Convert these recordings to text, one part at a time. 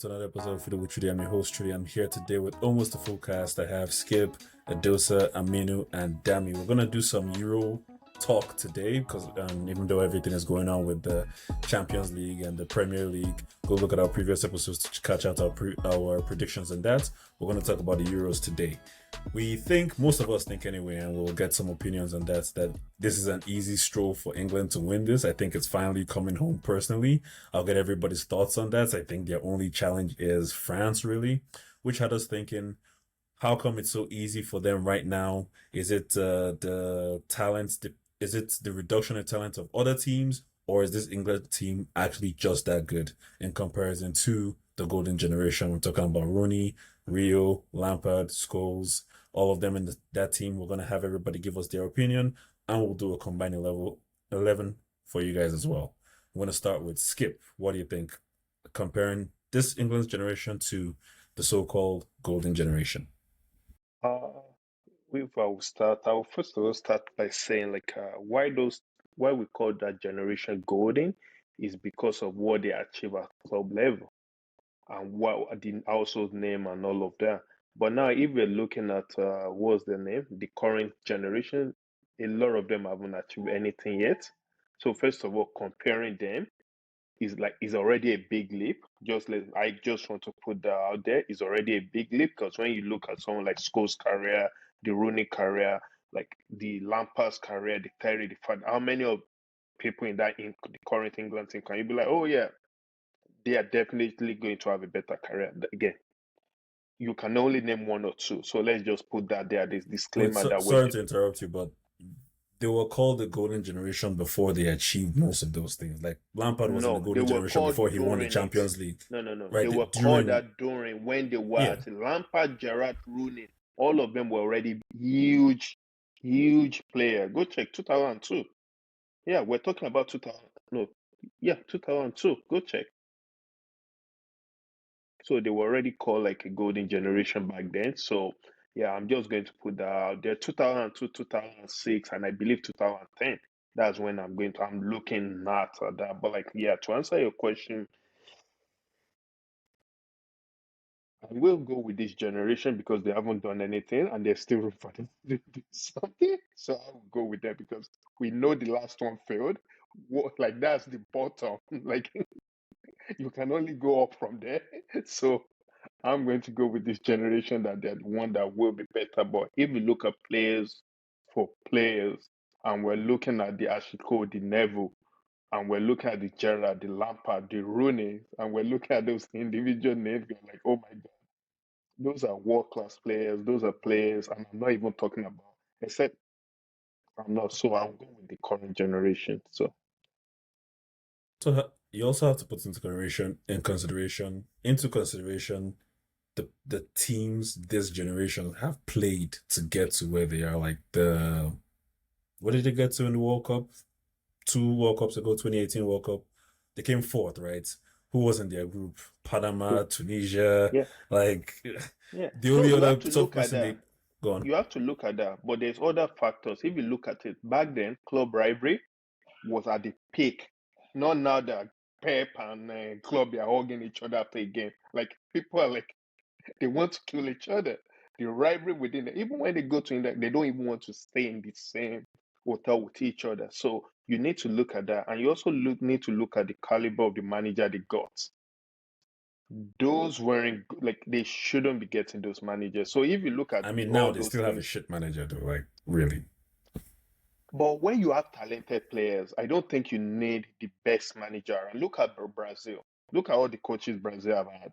To another episode of Fido with Trudy. I'm your host, Trudy. I'm here today with almost a full cast. I have Skip, Adosa, Aminu, and Dami. We're going to do some Euro talk today because even though everything is going on with the Champions League and the Premier League, go look at our previous episodes to catch out our predictions and that. We're going to talk about the Euros today. We think, most of us think anyway, and we'll get some opinions on that this is an easy stroll for England to win this. I think it's finally coming home personally. I'll get everybody's thoughts on that. I think their only challenge is France, really, which had us thinking, how come it's so easy for them right now? Is it the talents? Is it the reduction in talent of other teams? Or is this England team actually just that good in comparison to the golden generation? We're talking about Rooney, Rio, Lampard, Scholes, all of them in that team. We're going to have everybody give us their opinion, and we'll do a combined level 11 for you guys as well. I'm going to start with Skip. What do you think? Comparing this England's generation to the so-called golden generation. Uh, if I will start, I will first of all start by saying why we call that generation golden is because of what they achieve at club level and what the household name and all of that. But now, if we're looking at what's the name, the current generation, a lot of them haven't achieved anything yet. So first of all, comparing them is already a big leap. I just want to put that out there. It's already a big leap because when you look at someone like Scholes' career, the Rooney career, like the Lampard's career, the Terry, the Fad, how many of people in the current England team can you be like, oh yeah, they are definitely going to have a better career. Again, you can only name one or two. So let's just put that there. This Wait, disclaimer that we're sorry to interrupt you, but they were called the golden generation before they achieved most of those things. Like Lampard was in the no, they golden were generation before called he won the during it. Champions League, No, no, no. They right? were called During, that during when they were yeah. at Lampard, Gerrard, Rooney. All of them were already huge, huge player. Go check 2002. Yeah, we're talking about 2000. No, yeah, 2002. Go check. So they were already called like a golden generation back then. So yeah, I'm just going to put that out there. 2002, 2006, and I believe 2010. That's when I'm looking at that. But like, yeah, to answer your question, I will go with this generation because they haven't done anything and they're still room for them to do something. So I will go with that because we know the last one failed. Like that's the bottom. Like you can only go up from there. So I'm going to go with this generation that they're the one that will be better. But if you look at players for players, and we're looking at the Ashiko, the Neville, and we're looking at the Gerrard, the Lampard, the Rooney, and we're looking at those individual names, you're like, oh my God, those are world class players. Those are players, and I'm not even talking about, except I'm not. So I'm going with the current generation. So So you also have to put into consideration the teams this generation have played to get to where they are. Like what did they get to in the World Cup? Two World Cups ago, 2018 World Cup. They came fourth, right? Who was in their group? Panama, true. Tunisia. Yeah, Like yeah. the No, only you other have to tough look at person that. they gone. You have to look at that. But there's other factors. If you look at it, back then, club rivalry was at the peak. Not now that Pep and Club are hugging each other after a game. Like people are like they want to kill each other. The rivalry within it, even when they go to India, they don't even want to stay in the same hotel with each other. So you need to look at that, and you also need to look at the caliber of the manager they got. Those weren't like they shouldn't be getting those managers. So if you look at I mean, now all they those still have a things, shit manager though. Like really. but when you have talented players, I don't think you need the best manager. And look at Brazil. Look at all the coaches Brazil have had.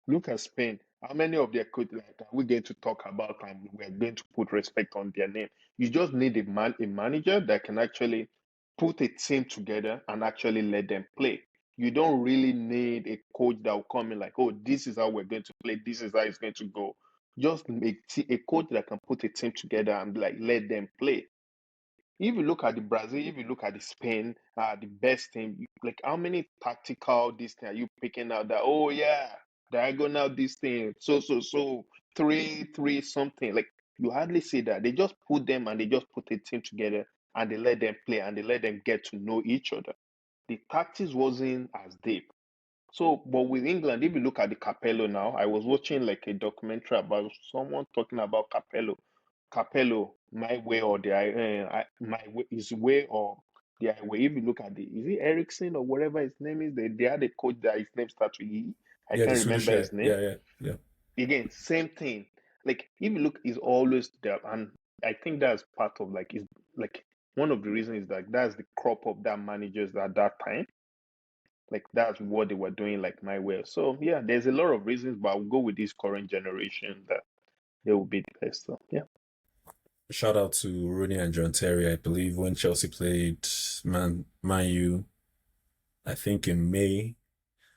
Look at Spain. How many of their coaches like, are we going to talk about and we're going to put respect on their name? You just need a manager that can actually put a team together and actually let them play. You don't really need a coach that will come in like, oh, this is how we're going to play. This is how it's going to go. Just make a coach that can put a team together and like let them play. If you look at the Brazil, if you look at the Spain, the best team, like how many tactical this thing are you picking out that, oh yeah, diagonal this thing, so, 3-3 something. Like you hardly see that. They just put them and they just put a team together and they let them play and they let them get to know each other. The tactics wasn't as deep. So, but with England, if you look at the Capello now, I was watching like a documentary about someone talking about Capello. Capello, my way or the my way, his way or the highway. If you look at is it Ericsson or whatever his name is? They had a coach that his name starts with E. I Yeah, the can't Swedish remember guy. his name. Yeah, yeah, yeah. Again, same thing. Like if you look, he's always there, and I think that's part of like is like one of the reasons is that that's the crop of that managers at that time. Like that's what they were doing, like my way. So yeah, there's a lot of reasons, but I'll go with this current generation that they will be the best. So yeah. Shout out to Rooney and John Terry, I believe, when Chelsea played Man U, I think in May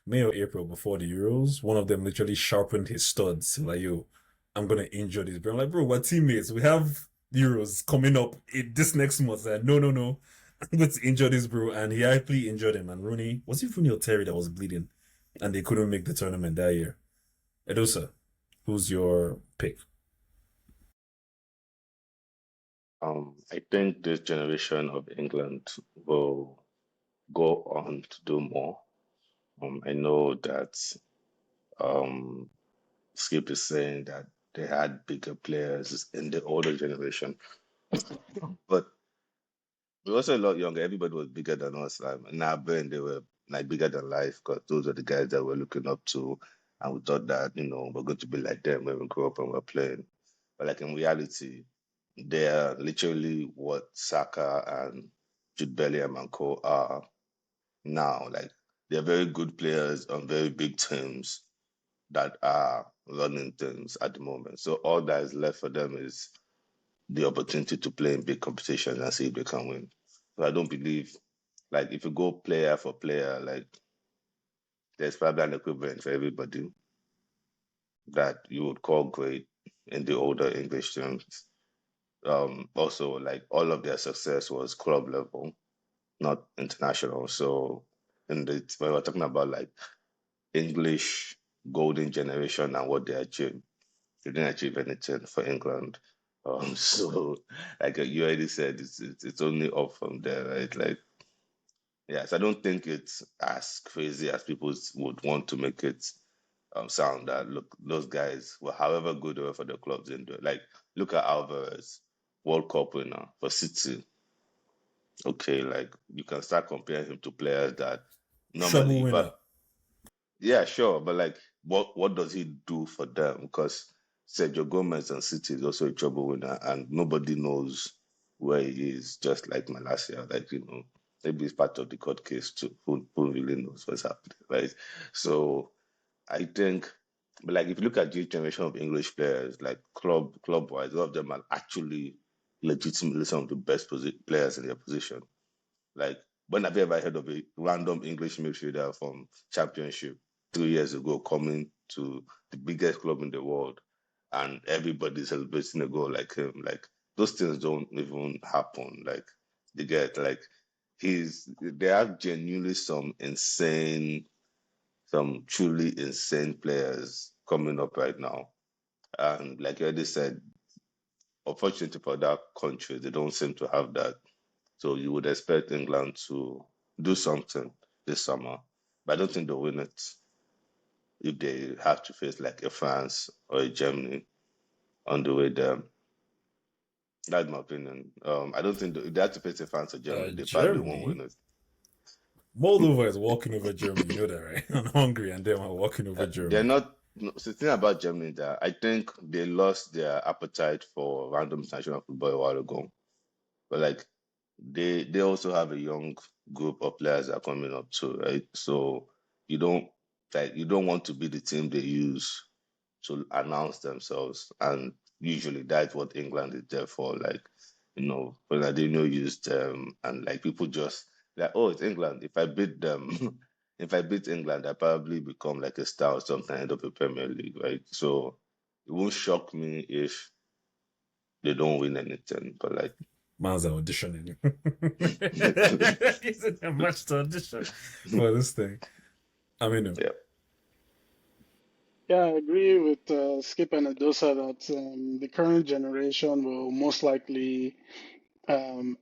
or April before the Euros, one of them literally sharpened his studs. Like, yo, I'm gonna injure this bro. I'm like, bro, we're teammates. We have Euros coming up this next month. Like, no, no, no. I'm going to injure this bro. And he actually injured him. And Rooney, was it Rooney or Terry that was bleeding? And they couldn't make the tournament that year. Edosa, who's your pick? I think this generation of England will go on to do more. I know that um, Skip is saying that they had bigger players in the older generation, but we were also a lot younger. Everybody was bigger than us. In our brain, they were like bigger than life because those are the guys that we're looking up to, and we thought that we're going to be like them when we grow up and we're playing. But like in reality, they are literally what Saka and Jude Bellingham and co are now. Like they're very good players on very big teams that are running things at the moment. So all that is left for them is the opportunity to play in big competitions and see if they can win. So I don't believe, like, if you go player for player, like, there's probably an equivalent for everybody that you would call great in the older English terms. Also, like, all of their success was club level, not international. So, when we're talking about like English golden generation and what they achieved, they didn't achieve anything for England. So, like you already said, it's only up from there, right? Like, yes, I don't think it's as crazy as people would want to make it sound. That look, those guys were however good they were for the clubs in there. Like, look at Alvarez, World Cup winner for City. Okay, like you can start comparing him to players that Treble normally, winner. but yeah, sure, but like, what does he do for them? Because Sergio Gomez and City is also a trouble winner, and nobody knows where he is. Just like Malacia, like maybe it's part of the court case too. Who really knows what's happening, right? So I think, but like if you look at this generation of English players, like club wise, a lot of them are actually legitimately some of the best players in their position. Like, when have you ever heard of a random English midfielder from Championship 3 years ago coming to the biggest club in the world and everybody's celebrating a goal like him? Like, those things don't even happen. Like, they get like they have genuinely some truly insane players coming up right now. And like you already said, unfortunately for that country, they don't seem to have that. So you would expect England to do something this summer, but I don't think they'll win it if they have to face like a France or a Germany on the way there. That's my opinion. I don't think if they have to face a France or Germany, they probably won't Germany. win it. Moldova is walking over Germany. You know that, right? I'm hungry, and they are walking over They're Germany. not. No, so the thing about Germany that I think they lost their appetite for random international football a while ago. But like they also have a young group of players that are coming up too, right? So you don't you don't want to be the team they use to announce themselves, and usually that's what England is there for. Like, Ronaldinho used them, and like people just like, oh, it's England. If I beat them, if I beat England, I probably become like a star or something, end up in Premier League, right? So it won't shock me if they don't win anything, but like. Man's auditioning. He's in a match to audition for this thing. I mean, Yeah. Yeah, I agree with Skip and Adosa that the current generation will most likely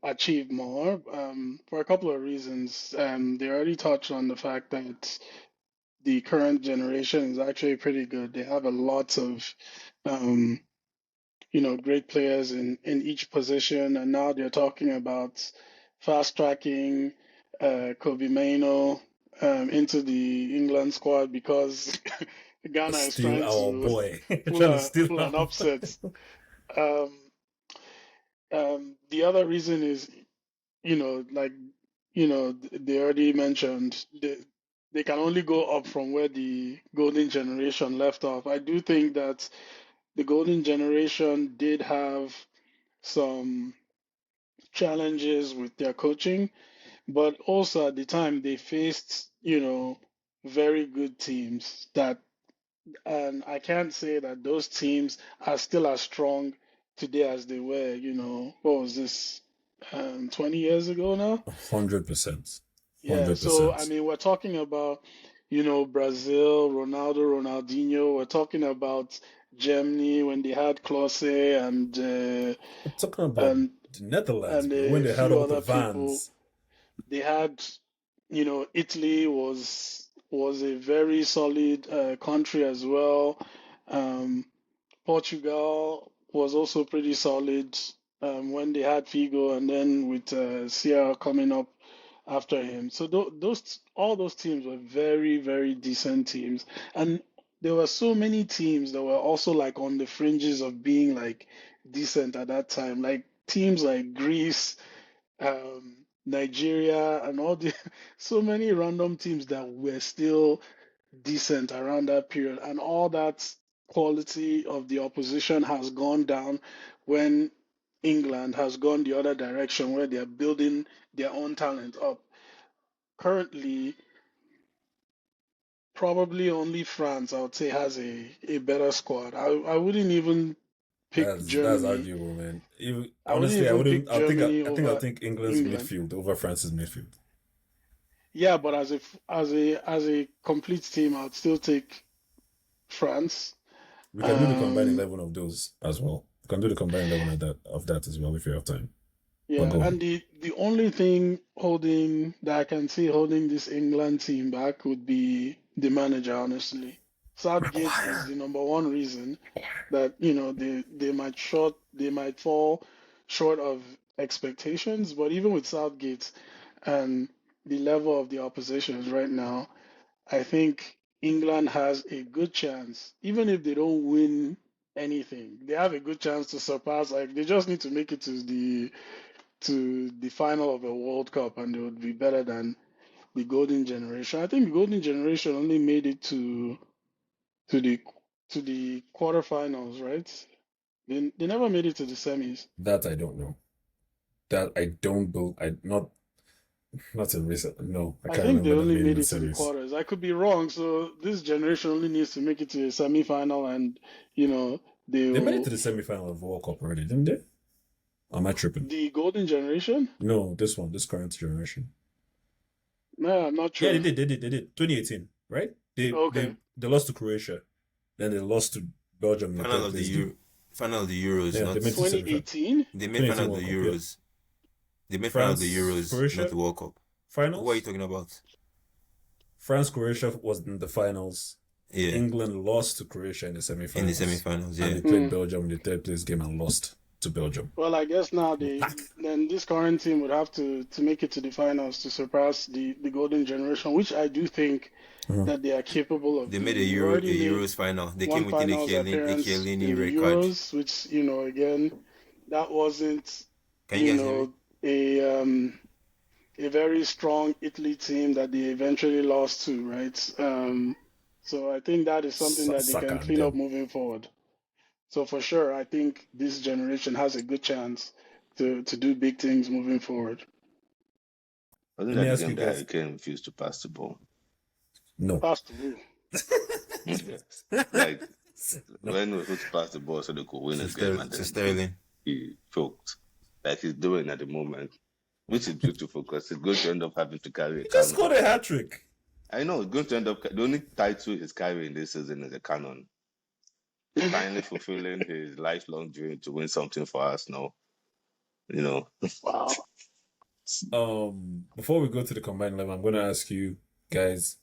achieve more for a couple of reasons. They already touched on the fact that the current generation is actually pretty good. They have a lot of um, great players in each position, and now they're talking about fast tracking Kobe Mainoo into the England squad because Ghana is Steal trying our to boy. Trying to steal pull our an upset. Um, the other reason is, like, they already mentioned they can only go up from where the golden generation left off. I do think that the golden generation did have some challenges with their coaching, but also at the time they faced, very good teams that, and I can't say that those teams are still as strong today as they were, what was this, 20 years ago now? 100%. Yeah, so I 100%. mean, we're talking about, Brazil, Ronaldo, Ronaldinho. We're talking about Germany when they had Klose I'm talking about and the Netherlands, and bro. When a they had few all the other people. vans. They had, Italy was a very solid country as well. Um, Portugal was also pretty solid when they had Figo, and then with Sierra coming up after him. So those all those teams were very, very decent teams, and there were so many teams that were also like on the fringes of being like decent at that time, like teams like Greece, Nigeria, and all the so many random teams that were still decent around that period, and all that quality of the opposition has gone down when England has gone the other direction, where they're building their own talent up. Currently, probably only France, I would say, has a better squad. I wouldn't even pick That's Germany. arguable, man. I wouldn't Honestly, I even wouldn't. pick I think. Germany I think. I'll over think England's England. midfield over France's midfield. Yeah, but as a complete team, I'd still take France. We can do the combined Um, 11 of those as well. We can do the combined 11 of that as well if you have time. But Yeah, go and on. the only thing that I can see holding this England team back would be the manager, honestly. Southgate is Maguire. the number one reason that, they might fall short of expectations, but even with Southgate and the level of the oppositions right now, I think England has a good chance, even if they don't win anything, they have a good chance to surpass, like they just need to make it to the final of a World Cup, and they would be better than the Golden Generation. I think the Golden Generation only made it to the to the quarterfinals, right? They never made it to the semis. That I don't know. That I don't believe. I not a reason. No, I I can't think they remember them only being in made the it to the semis. quarters. I could be wrong. So this generation only needs to make it to a semi-final, and They made it to they'll the semi-final of World Cup already, didn't they? Am I tripping? the Golden Generation. No, this one, this current generation. No, I'm not Yeah, they sure. did. They did. They did. 2018, right? They Okay. they they lost to Croatia, then they lost to Belgium in the Final third of the place Euro, game. final of the Euros, Yeah, not they made to semi-final. 2018. they made 2018 final of World the Cup. Yeah. Euros. They made final of the France, Euros, not Croatia the World Cup. Who are you finals. talking about? France, Croatia was in the finals. Yeah, England lost to Croatia in the in the semi-finals, semi-finals. and Yeah, they played Hmm. Belgium in the third place game and lost to Belgium. Well, I guess now Back. then this current team would have to make it to the finals to surpass the Golden Generation, which I do think Mhm. that they are capable of they made doing. a They've Euro, a already made Euros final. They one came within a finals appearance Chiellini in the red card. Euros, which, again, that wasn't, Can you guys hear me? a very strong Italy team that they eventually lost to, right? So I think that is something that they Saka can and clean up them. moving forward. So for sure, I think this generation has a good chance to do big things moving forward. Wasn't Let me that the ask you game that guys. Harry Kane refused to pass the ball? No. Pass to who? Yes. Like when we were supposed to pass the ball so they could win a game, and To then Sterling. he choked, like he's doing at the moment, which is beautiful because he's going to end up having to carry a He just cannon. scored a hat trick. I know he's going to end up. The only title he's carrying this season is a cannon. Finally fulfilling his lifelong dream to win something for Arsenal. You know, Wow. Before we go to the combined 11, I'm going to ask you guys,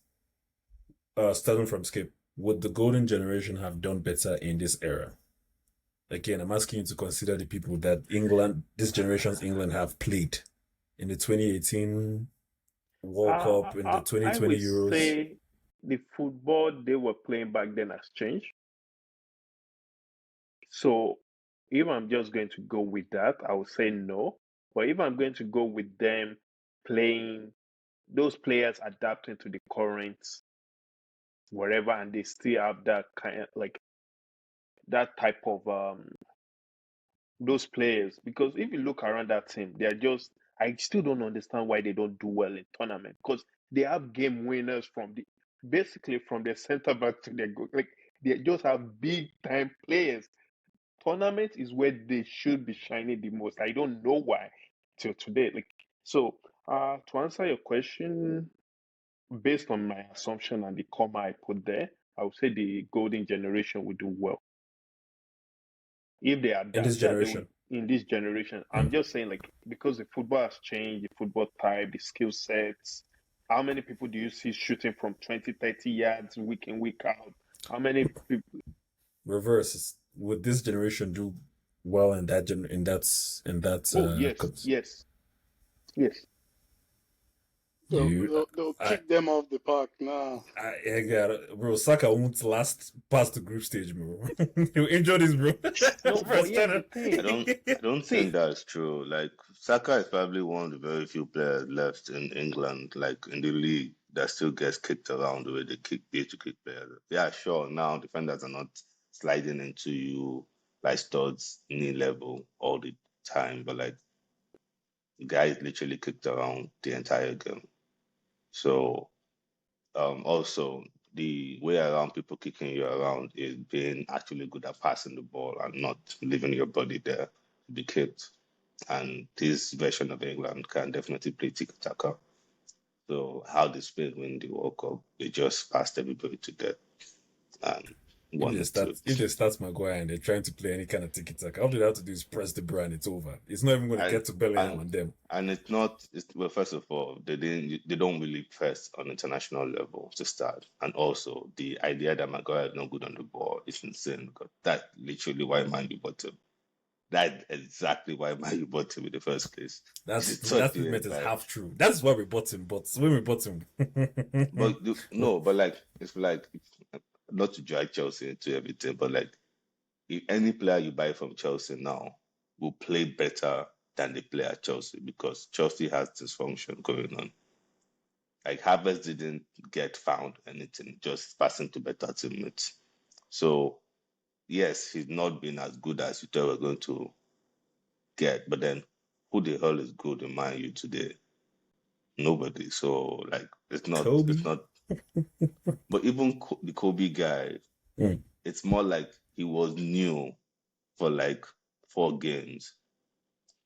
starting from Skip, would the golden generation have done better in this era? Again, I'm asking you to consider the people that this generation's England have played in the 2018 World Cup, in the 2020 I would Euros. say the football they were playing back then has changed. So if I'm just going to go with that, I would say no. But if I'm going to go with them playing, those players adapting to the current wherever, and they still have that kind of like that type of those players. Because if you look around that team, they're just, I still don't understand why they don't do well in tournament, because they have game winners from basically from their center back to their goal. Like they just have big time players. Tournament is where they should be shining the most. I don't know why till today. Like so, to answer your question, based on my assumption and the comma I put there, I would say the golden generation will do well if they adapt. In this generation. In this generation, I'm just saying, like, because the football has changed, the football type, the skill sets. How many people do you see shooting from 20, 30 yards week in, week out? How many people? Reverse. Would this generation do well in that Yes. They'll kick them off the park now. Bro, Saka won't last past the group stage, bro. You enjoy this, bro. No, but yeah, I don't think that's true. Like Saka is probably one of the very few players left in England, like in the league, that still gets kicked around the way they used to kick players. Yeah, sure. Now defenders are not sliding into you like studs knee level all the time, but like the guy is literally kicked around the entire game. So also the way around people kicking you around is being actually good at passing the ball and not leaving your body there to be kicked. And this version of England can definitely play tiki-taka. So how they Spain win the World Cup, they just passed everybody to death and if they start Maguire and they're trying to play any kind of tiki-taka, all they have to do is press the ball and it's over. It's not even going to get to Bellingham and them. And it's not. Well, first of all, they don't really press on international level to start, and also the idea that Maguire is not good on the ball is insane, because that's literally why Man U bought him. That's exactly why Man U bought him in the first place. That statement is half true. That's why we bought him. But when we bought him, but like it's like, not to drag Chelsea into everything, but like if any player you buy from Chelsea now will play better than they play at Chelsea, because Chelsea has dysfunction going on. Like Havertz didn't get found anything, just passing to better teammates. So yes, he's not been as good as you thought we were going to get, but then who the hell is good in Man U today? Nobody. So like it's not. But even the Kobe guy, it's more like he was new for like 4 games.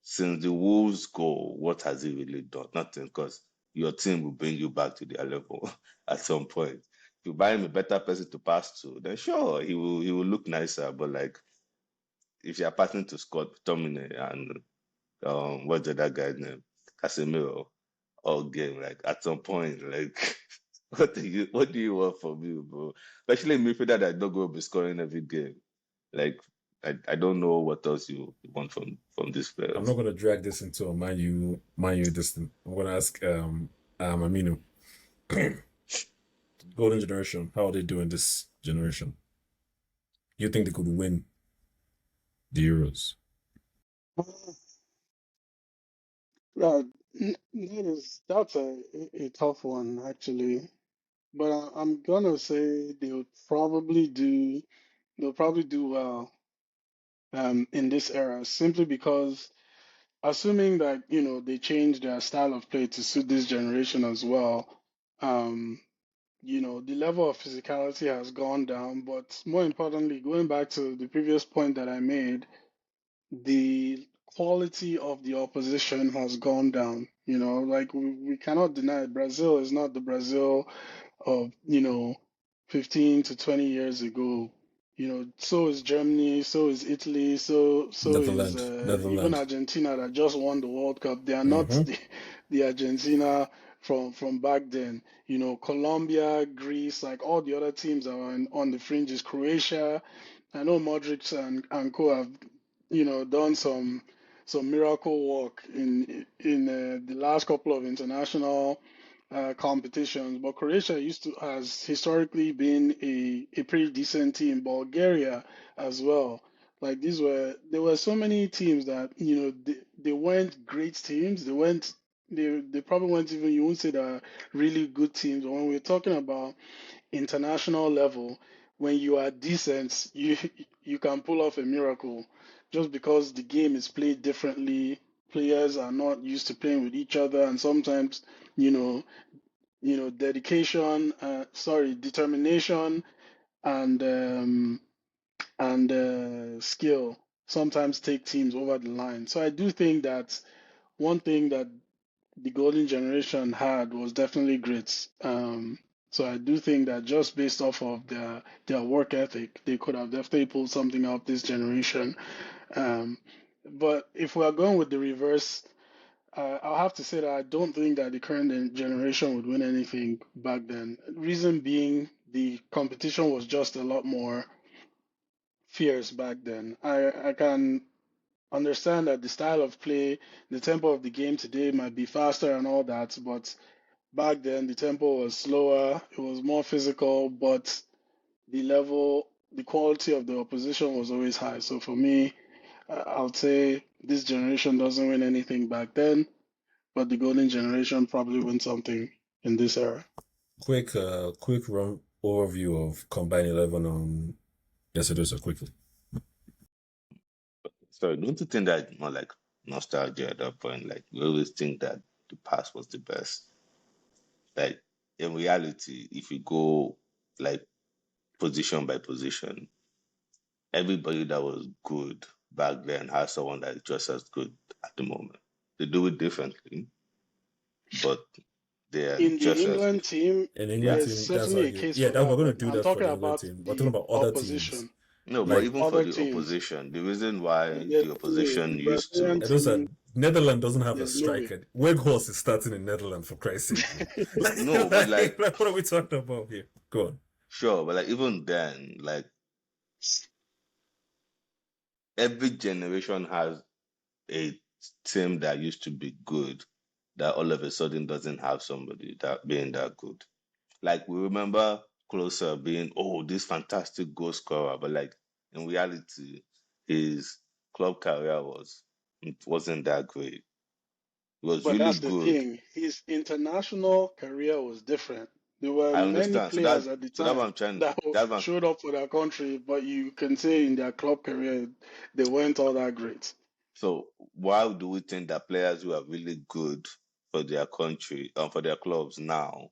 Since the Wolves goal, what has he really done? Nothing, because your team will bring you back to their level at some point. If you buy him a better person to pass to, then sure, he will look nicer. But like, if you're passing to Scott McTominay and what's the other guy's name, Casemiro, all game, like at some point, like. What do you want from me, bro? Especially in midfielder that don't go be scoring every game. Like I don't know what else you want from this player. I'm not gonna drag this into a Man U distance. I'm gonna ask Aminu. Golden generation, how are they doing this generation? You think they could win the Euros? That's a tough one, actually. But I'm gonna say they'll probably do well in this era, simply because, assuming that they change their style of play to suit this generation as well, the level of physicality has gone down. But more importantly, going back to the previous point that I made, the quality of the opposition has gone down. Like we cannot deny it. Brazil is not the Brazil of 15 to 20 years ago. So is Germany, so is Italy, so is even Argentina that just won the World Cup. They are not the Argentina from back then. You know, Colombia, Greece, like all the other teams that were on the fringes, Croatia. I know Modric and co have, you know, done some miracle work in the last couple of international competitions. But Croatia has historically been a pretty decent team. Bulgaria as well. Like there were so many teams that, you know, they weren't great teams. They probably weren't even, you won't say they're really good teams. But when we're talking about international level, when you are decent, you can pull off a miracle just because the game is played differently. Players are not used to playing with each other, and sometimes, you know, determination and skill sometimes take teams over the line. So I do think that one thing that the golden generation had was definitely grit. So I do think that just based off of their work ethic, they could have definitely pulled something out this generation. But if we are going with the reverse, I'll have to say that I don't think that the current generation would win anything back then. Reason being, the competition was just a lot more fierce back then. I can understand that the style of play, the tempo of the game today might be faster and all that, but back then the tempo was slower, it was more physical, but the quality of the opposition was always high. So for me, I'll say this generation doesn't win anything back then, but the golden generation probably wins something in this era. Quick run overview of combined 11. Yes, it is quickly. So don't you think that more like nostalgia at that point? Like we always think that the past was the best. Like in reality, if you go like position by position, everybody that was good back then has someone that is just as good at the moment. They do it differently, but they are In the just as England good. team, In England there's team, that's certainly how a you. case Yeah, for that we're that, going to but do I'm that for talking the England about team. We're talking the about other opposition. teams. No, but Like even for Other the teams, opposition, the reason why there's the opposition the used Brazilian to I know that team, Netherlands doesn't have a there's no way. striker. Weghorst is starting in Netherlands for Christ's sake. no, but like what are we talking about here? Go on. sure, but like even then, like every generation has a team that used to be good that all of a sudden doesn't have somebody that being that good. Like we remember Closer being, oh, this fantastic goal scorer, but like in reality, his club career it wasn't that great. It was But really that's the good. thing. His international career was different. There were I many understand. players at the That's what time I'm trying. that That's what, showed up for their country, but you can say in their club career they weren't all that great. so why do we think that players who are really good for their country and for their clubs now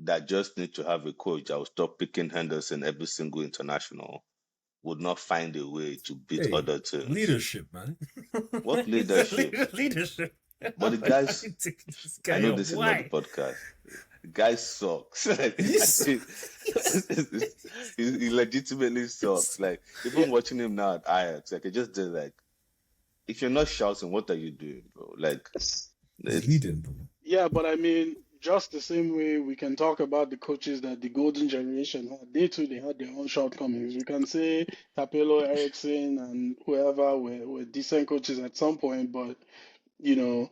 that just need to have a coach that will stop picking Henderson every single international would not find a way to beat Hey, other teams? leadership, man. What leadership? Leadership. But the guys, This I guy know up. this is not Why? the podcast. The guy sucks. Like, Yes. he legitimately sucks. Like even watching him now at Ajax, like it just did like, if you're not shouting, what are you doing, bro? Like He's it's leading, bro. Yeah, but I mean, just the same way we can talk about the coaches that the golden generation had, they too they had their own shortcomings. We can say Capello, Ericsson, and whoever were decent coaches at some point, but you know,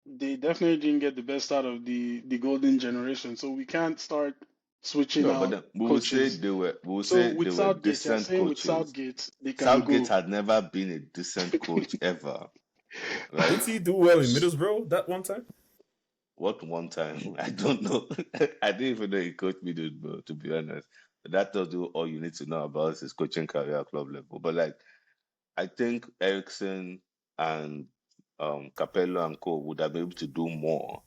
they definitely didn't get the best out of the golden generation. So we can't start switching no, but out then we will say coaches. they were So they with were Southgate, you're decent saying with coaches. Southgate they can Southgate go. had never been a decent coach ever. Right? Did he do well in Middlesbrough that one time? What one time? I don't know. I didn't even know he coached Middlesbrough, to be honest. But that tells you all you need to know about his coaching career at club level. But like I think Ericsson and Capello and Co would have been able to do more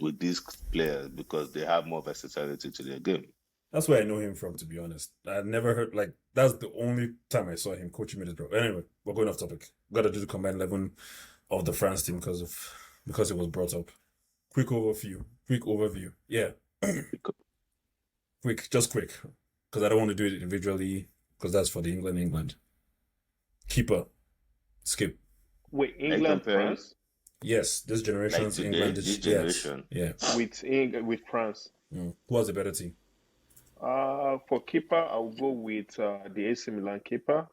with these players because they have more versatility to their game. That's where I know him from, to be honest. I never heard, like, that's the only time I saw him coaching Middlesbrough. Anyway, we're going off topic. Gotta do the combined 11 of the France team because it was brought up. Quick overview. Yeah. quick, because I don't want to do it individually because that's for the England. Keeper, Skip. Wait, Are you England, comparing- France? Yes, this Like generation's today, England this is generation. with France. Who was the better team? For keeper, I'll go with the AC Milan keeper.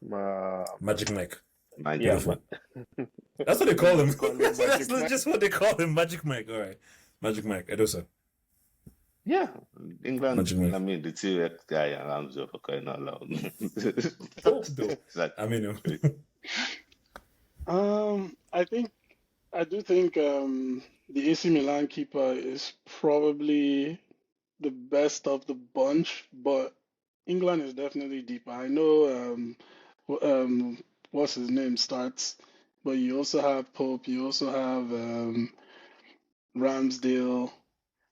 Magic Mike. Mind Yeah, you, That's what they call him. Call him That's Magic Mike. just what they call him, Magic Mike. All right, Magic Mike. Edosa. Yeah, England. Magic Mike. I mean, the T-Rex guy and Ramsey for crying out loud. Dope, dope. It's like, I mean, I do think the AC Milan keeper is probably the best of the bunch, but England is definitely deeper. I know what's his name starts, but you also have Pope, you also have Ramsdale.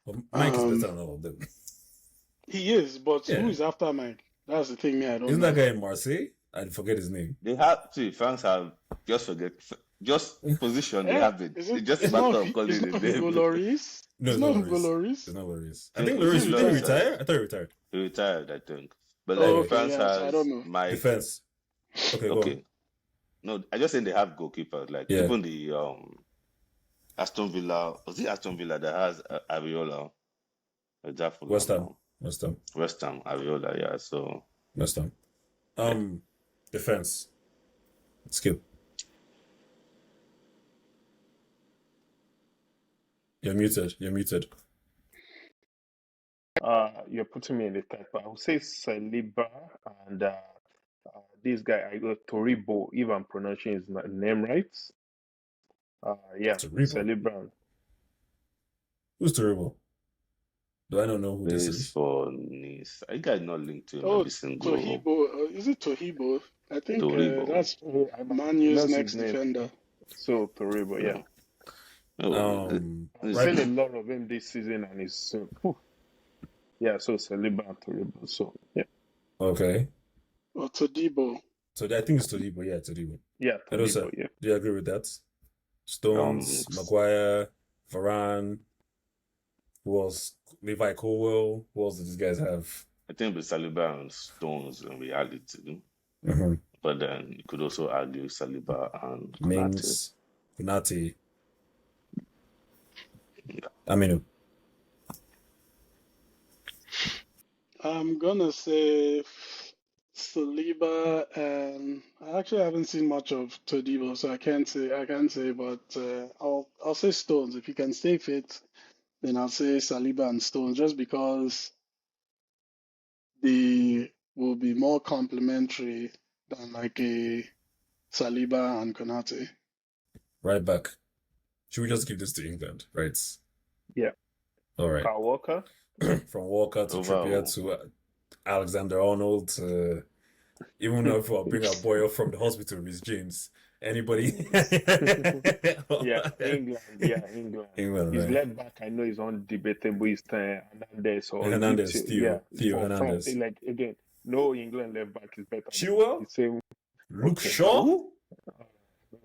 well, Mike is Um, better than all of them. He is, but Yeah. who is after Mike? That's the thing I don't Isn't know. that guy in Marseille? I forget his name. they have France have just position they have it. Is It's it? just a It's matter not. of calling It's the not name. Hugo Lloris. No, It's it's not not Hugo Lloris. Lloris. It's not Lloris. I It's think Lloris Hugo didn't he Lloris. retire. I thought he retired. He retired, I think. But Oh, like okay, France yeah. So I has don't know. Mike. Defense. Okay, go on. Okay. No, I just saying they have goalkeepers. Like Yeah. even the Aston Villa, was it Aston Villa that has Ariola? Is that Fulham West Ham. now? West Ham. West Ham, Ariola, yeah. So West Ham. Defense. Skip. You're muted. You're muted. you're putting me in the type. I would say Saliba and this guy I got Toribo, if I'm pronouncing his name right. Yeah, Toribo. Saliba. Who's terrible? Do I don't know who this this is? for Nice. I got not linked to Oh, every single Tohibo. Is it Tohibo? I think Toribo. that's I Man U's lost his next name. defender. So Toribo, yeah. Oh, I've Right. seen a lot of him this season, and it's yeah. So Saliba and Toribo. So yeah, Okay. Or Todibo. So I think it's Todibo. Yeah, Todibo. yeah, Edosa, Toribo, yeah. do you agree with that? Stones, Maguire, Varane. Who else? Levi Colwell. Who else did these guys have? I think with Saliba and Stones in reality. Mm-hmm. But then you could also argue Saliba and Konate. Mings, Konate. Aminu. I'm gonna say Saliba, and I actually haven't seen much of Todibo, so I can't say, but I'll say Stones. If he can stay fit, then I'll say Saliba and Stones, just because they will be more complementary than like a Saliba and Konate. Right back. Should we just give this to England? Right. Yeah. All right. Kyle Walker. From Walker to Over. Trippier to Alexander Arnold to even if I'll bring our boy up from the hospital, Reece James. Anybody? Yeah, England. Yeah, England. England, His right. left back, I know, is undebatable. Is Hernandez or Hernandez, Theo for Hernandez. France, like again, no England left back is better. Chilwell? The same. Luke Okay. Shaw? Who?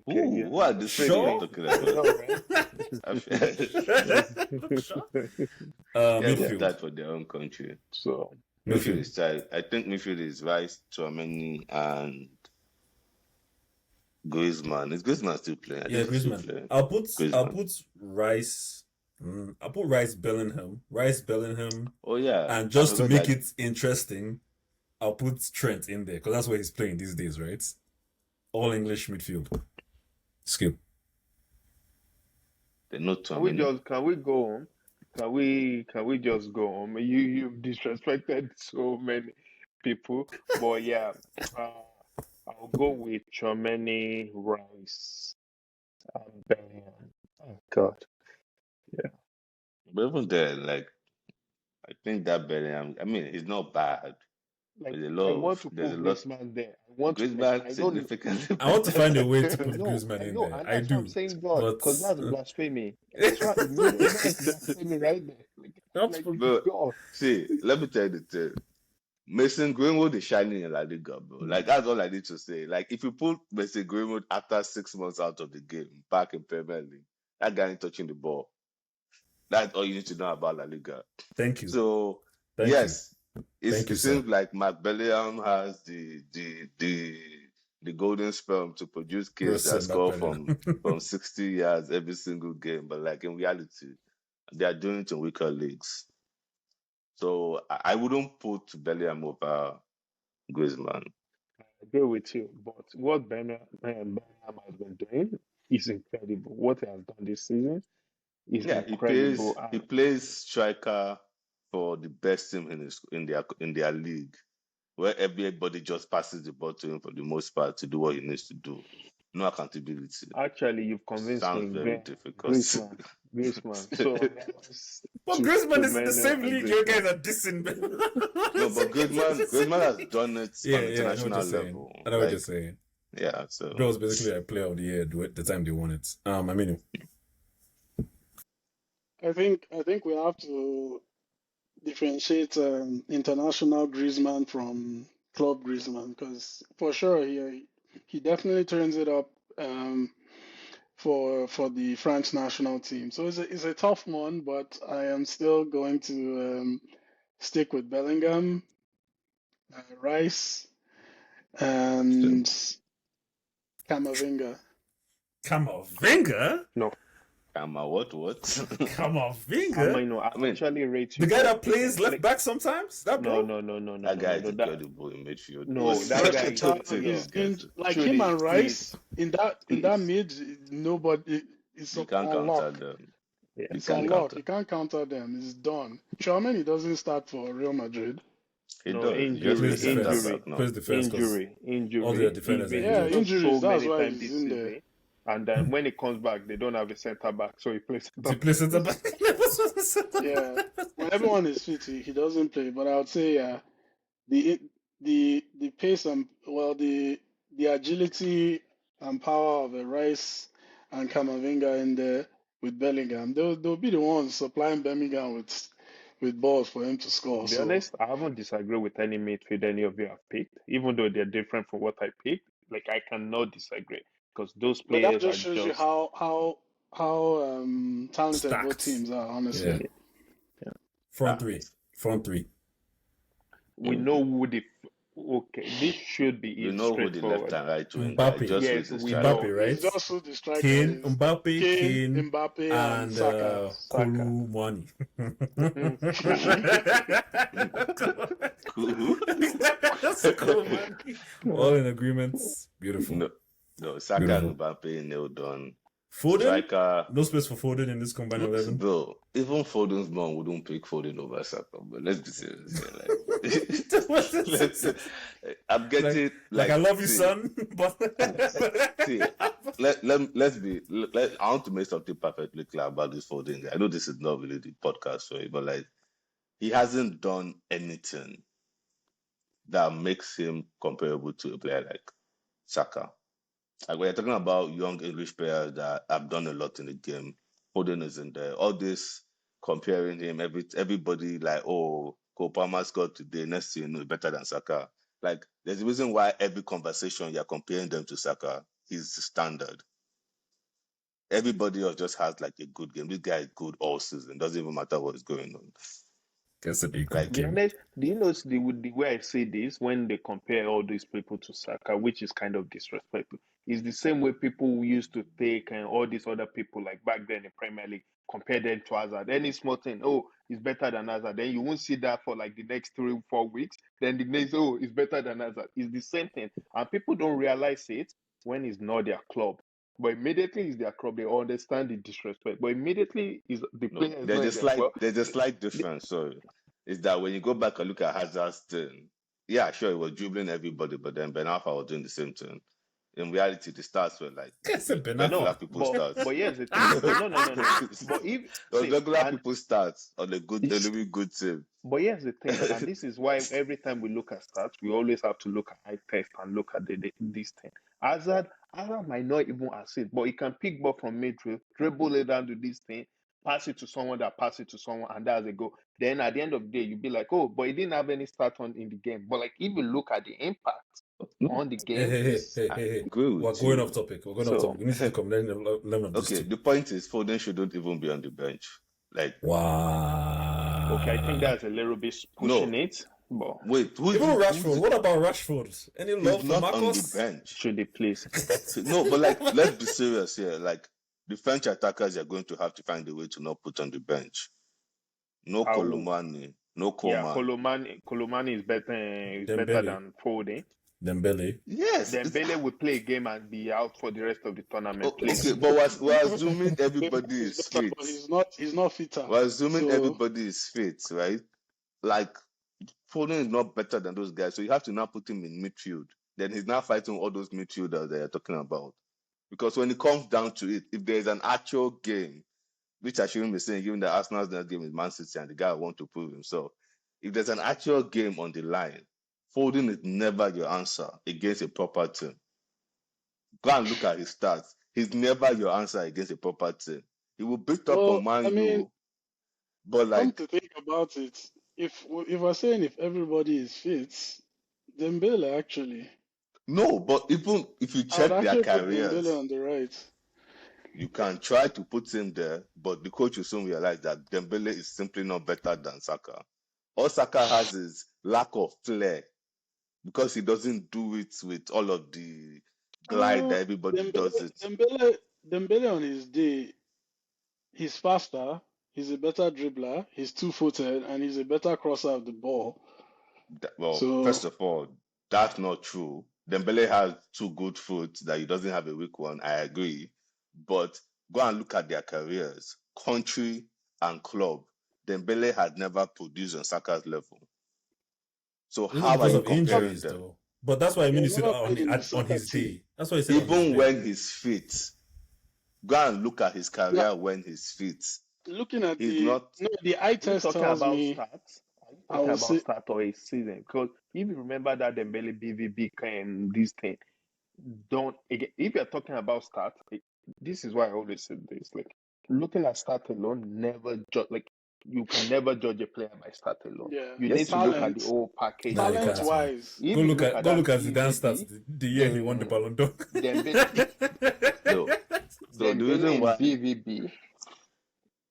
Okay, Who? yeah. Who are the same Shaw? you're talking about? No, right? Luke Shaw? Yeah, they Midfield. died for their own country. So Midfield Midfield. is tight. I think midfield is Rice, Tchouameni, and Griezmann. Is Griezmann still playing? I Yeah, think he's still Griezmann. playing. I'll put Griezmann. Rice. I'll put Rice Bellingham. Rice Bellingham. Oh yeah. And just I to forgot make that. it interesting, I'll put Trent in there because that's where he's playing these days, right? All English midfield. Skip. They know can we Tchouameni. can we go home? Can we just go home? You've disrespected so many people, but yeah, I'll go with Chomeni, Rice, and Bellingham. Oh God, But even then, like I think that Bellingham. I mean, he's not bad. like There's a I lot want of to put there's a lot. Griezmann there. I want to. Griezmann I don't. significantly. I want to find a way to put No, Griezmann I in know, there. and I that's what I'm do. saying, God, But because that's blasphemy. That's right. That's blasphemy right there. that's Like, But God. see, let me tell you the thing. Mason Greenwood is shining in La Liga, bro. Like that's all I need to say. Like if you put Mason Greenwood after 6 months out of the game back in Premier League, that guy ain't touching the ball. That's all you need to know about La Liga. Thank you. So Thank yes, Thank you, it sir. seems like Mark Bellingham has the the golden sperm to produce kids Roasting that that score banana. from 60 yards every single game. But like in reality, they are doing it in weaker leagues. So I wouldn't put Bellingham over Griezmann. I agree with you, but what Bellingham has been doing is incredible. What he has done this season is Yeah, incredible. he plays striker for the best team in their league, where everybody just passes the ball to him for the most part to do what he needs to do. No accountability. Actually, you've convinced Sounds me. very difficult. Griezmann. So But Griezmann is in the same league. You guys are dissing. No, but Griezmann has done it on international level. I know what you're saying. Yeah, so Bro was basically a player of the year the time they won it. I mean, I think we have to differentiate international Griezmann from club Griezmann, because for sure he definitely turns it up for the French national team. So it's a tough one, but I am still going to stick with Bellingham, Rice, and Camavinga. Camavinga? No. What? Camavinga? I actually rate you. The guy that plays left back sometimes? That bro? No. That guy is incredible in midfield. No, that guy is like him and Rice in that mid. Nobody is you can't counter them. Yeah. It's unlocked. You can't counter them. It's done. Tchouaméni doesn't start for Real Madrid. He does. Injury. All their defenders. Injuries. That's why he's in there. And then when he comes back, they don't have a centre back, so he plays centre back. Yeah, when everyone is fit, he doesn't play. But I would say, the pace and the agility and power of a Rice and Camavinga in there with Bellingham, they'll be the ones supplying Bellingham with balls for him to score. To be honest, I haven't disagreed with any midfield any of you have picked, even though they're different from what I picked. Like I cannot disagree. Because those players but that just shows you how talented both teams are, honestly. Yeah. Front three. We know who this should be you know who the left and right wing. Mbappe. Yes, we know. Mbappe, right? He's also the striker. Kane, Mbappe, and Saka. Koulibaly. All in agreements. Beautiful. No, Saka and Mbappe nailed on. Foden? Striker. No space for Foden in this combined 11. Bro, even Foden's mom wouldn't pick Foden over Saka, but let's be serious. I'm getting like I love you, son. But let's be. I want to make something perfectly clear about this Foden guy. I know this is not really the podcast for it, but like he hasn't done anything that makes him comparable to a player like Saka. Like when you're talking about young English players that have done a lot in the game, Foden is in there. All this comparing him, everybody like, oh, Cole Palmer scored today, next thing you know, better than Saka. Like, there's a reason why every conversation you're comparing them to Saka is standard. Everybody else just has like a good game. This guy is good all season. Doesn't even matter what is going on. Guess a big like, game. Do you know the way I say this when they compare all these people to Saka, which is kind of disrespectful, is the same way people used to take and all these other people like back then in Premier League compare them to Hazard. Any small thing, oh, it's better than Hazard. Then you won't see that for like the next 3-4 weeks. Then the next, oh, it's better than Hazard. It's the same thing, and people don't realize it when it's not their club. But immediately is their club, they understand the disrespect. But immediately is the player. There's a slight difference. So is that when you go back and look at Hazard's thing, yeah, sure, he was dribbling everybody, but then Ben Arfa was doing the same thing. In reality, the stats were like regular people stats. But yes, no. But if regular people stats on a really good team. But here's the thing, and this is why every time we look at stats, we always have to look at high test and look at this thing. Hazard might not even assist, but he can pick ball from midfield, dribble it down to this thing, pass it to someone that pass it to someone, and that's a goal. Then at the end of the day, you'll be like, oh, but he didn't have any start on in the game. But like if you look at the impact on the game, we're going off topic. We need to come down the Okay, the point is Foden shouldn't even be on the bench. Like wow. Okay, I think that's a little bit pushing it. But Wait, Even Rashford. What about Rashford? Any love he's for not on the Marcus? bench. should they please? No, but like, let's be serious here. Like, the French attackers are going to have to find a way to not put on the bench. No I will- Kolomani, no Yeah, Coman. Kolomani is better Dembele. than Foden. Dembele. Yes. Dembele will play a game and be out for the rest of the tournament. Okay, but we're assuming everybody is He's better, fit. but he's not fitter. We're assuming So- everybody is fit, right? Like, Foden is not better than those guys, so you have to now put him in midfield. Then he's now fighting all those midfielders that you're talking about. Because when it comes down to it, if there's an actual game, which I shouldn't be saying, given that Arsenal's next game is Man City and the guy wants to prove himself, if there's an actual game on the line, Foden is never your answer against a proper team. Go and look at his stats. He's never your answer against a proper team. He will beat up on Man U, but come like, to think about it, if we're saying if everybody is fit, Dembele actually. no, but even if you I'd check their actually put careers, Dembele on the right. you can try to put him there, but the coach will soon realize that Dembele is simply not better than Saka. All Saka has is lack of flair because he doesn't do it with all of the glide that everybody does it. Dembele on his day, he's faster, he's a better dribbler, he's two-footed, and he's a better crosser of the ball. Well, So- first of all, that's not true. Dembele has two good foot that he doesn't have a weak one. I agree. But go and look at their careers, country and club. Dembele had never produced on Saka's level. So Isn't it how are because you of comparing injuries, them? though? But that's why I mean, he He said never on, played in the on Saka his team. day. That's why he said on his Even day. when he's fit, go and look at his career Yeah. when he's fit. Looking at He's the not- the eye Are you test talking tells about me stats? Are you I talking will about say- start or a season? Because if you remember that Dembele BVB and this thing, don't again. If you're talking about stats, this is why I always say this: like looking at stats alone, never judge. Like you can never judge a player by stat alone. Yeah. You Yes, need to you look at talent- the whole package. Nah, you talent can't. wise. If Go you look at that Zidane BVB, stats the year he won the Ballon d'Or. So the Dembele reason in why, BVB.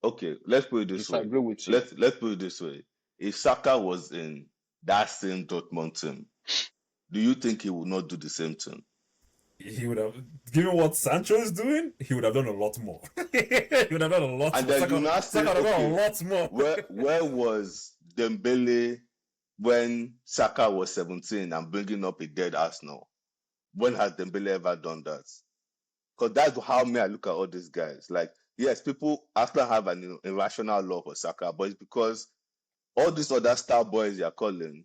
okay, let's put it this way. Disagree with you. Let's put it this way. If Saka was in that same Dortmund team, do you think he would not do the same thing? He would have, given what Sancho is doing, he would have done a lot more. He would have done a lot And more. then you now say, Saka would have done a okay, lot more. Where was Dembele when Saka was 17 and bringing up a dead Arsenal? When has Dembele ever done that? Because that's how me I look at all these guys. Like, yes, people after have an irrational love for Saka, but it's because all these other star boys you're calling